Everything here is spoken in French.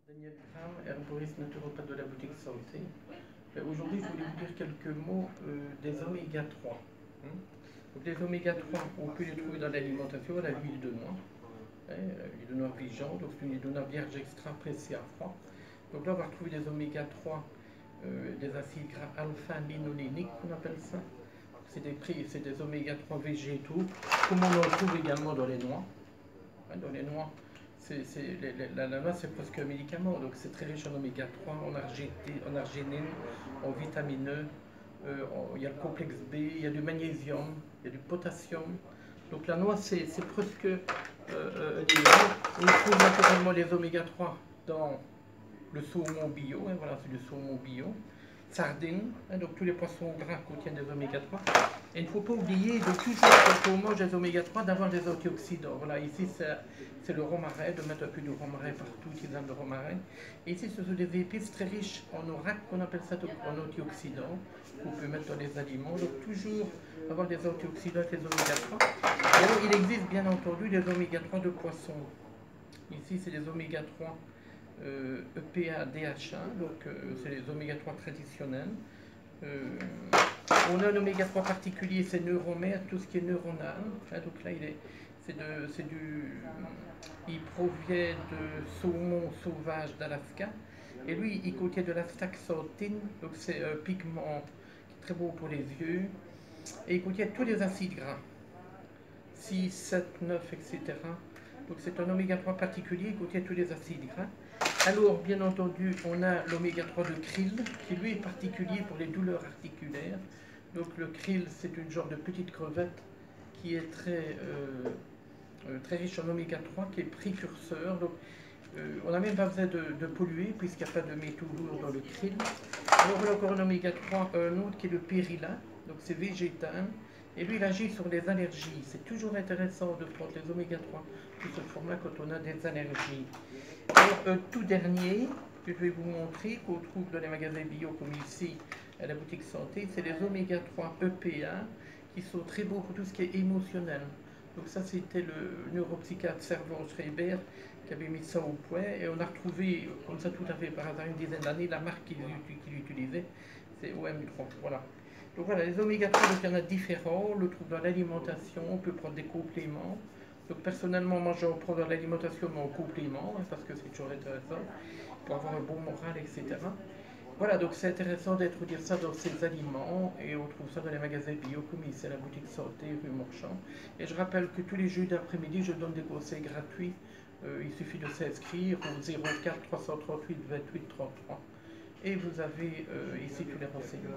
Daniel Graham, herboriste naturopathe de la boutique santé. Aujourd'hui, je voulais vous dire quelques mots des oméga 3. Donc, les oméga 3, on peut les trouver dans l'alimentation, la l'huile de noix. L'huile de noix Vigeant, donc c'est une huile de noix vierge extra pressée à froid. Donc là, on va retrouver des oméga 3, des acides gras alpha-linoléniques, qu'on appelle ça. C'est des oméga 3 végétaux, comme on en trouve également dans les noix. Dans les noix, la noix c'est presque un médicament, donc c'est très riche en oméga 3, en arginine, en vitamine E, il y a le complexe B, il y a du magnésium, il y a du potassium. Donc la noix c'est presque idéal. On trouve naturellement les oméga 3 dans le saumon bio, voilà, c'est du saumon bio, sardines, donc tous les poissons gras contiennent des oméga 3. Et il ne faut pas oublier de toujours, quand on mange des oméga 3, d'avoir des antioxydants. Voilà, ici c'est le romarin, de mettre un peu de romarin partout, tisane de romarin. Et ici ce sont des épices très riches en ORAC, qu'on appelle ça en antioxydants, qu'on peut mettre dans les aliments. Donc toujours avoir des antioxydants, des oméga 3. Et alors, il existe bien entendu des oméga 3 de poisson. Ici c'est les oméga 3 EPA, DHA, donc c'est les oméga 3 traditionnels. On a un oméga 3 particulier, c'est neuromère, tout ce qui est neuronal. Donc là, il provient de saumon sauvage d'Alaska. Et lui, il contient de l'astaxanthine, donc c'est un pigment qui est très bon pour les yeux. Et il contient tous les acides gras, 6, 7, 9, etc. Donc c'est un oméga 3 particulier, il contient tous les acides gras. Alors, bien entendu, on a l'oméga 3 de krill, qui lui est particulier pour les douleurs articulaires. Donc le krill, c'est une genre de petite crevette qui est très riche en oméga 3, qui est précurseur. Donc, on n'a même pas besoin de polluer, puisqu'il n'y a pas de métaux lourds dans le krill. Alors, on a encore un oméga 3, un autre qui est le périlla, donc c'est végétal. Et lui, il agit sur les allergies. C'est toujours intéressant de prendre les oméga 3 sous ce format quand on a des allergies. Alors, tout dernier que je vais vous montrer, qu'on trouve dans les magasins bio comme ici à la boutique santé, c'est les oméga 3 EPA qui sont très beaux pour tout ce qui est émotionnel. Donc ça, c'était le neuropsychiatre Servan Schreiber qui avait mis ça au point, et on a retrouvé comme ça tout à fait par hasard une dizaine d'années la marque qu'il utilisait, c'est OM3. Voilà. Donc voilà, les oméga 3, donc il y en a différents, on le trouve dans l'alimentation, on peut prendre des compléments. Donc personnellement, moi j'en prends dans l'alimentation, mais en complément, parce que c'est toujours intéressant, pour avoir un bon moral, etc. Voilà, donc c'est intéressant d'introduire ça dans ces aliments, et on trouve ça dans les magasins bio, comme ici à la boutique santé, rue Morchamp. Et je rappelle que tous les jeudis après-midi, je donne des conseils gratuits. Il suffit de s'inscrire au 04 338 28 33. Et vous avez ici tous les renseignements.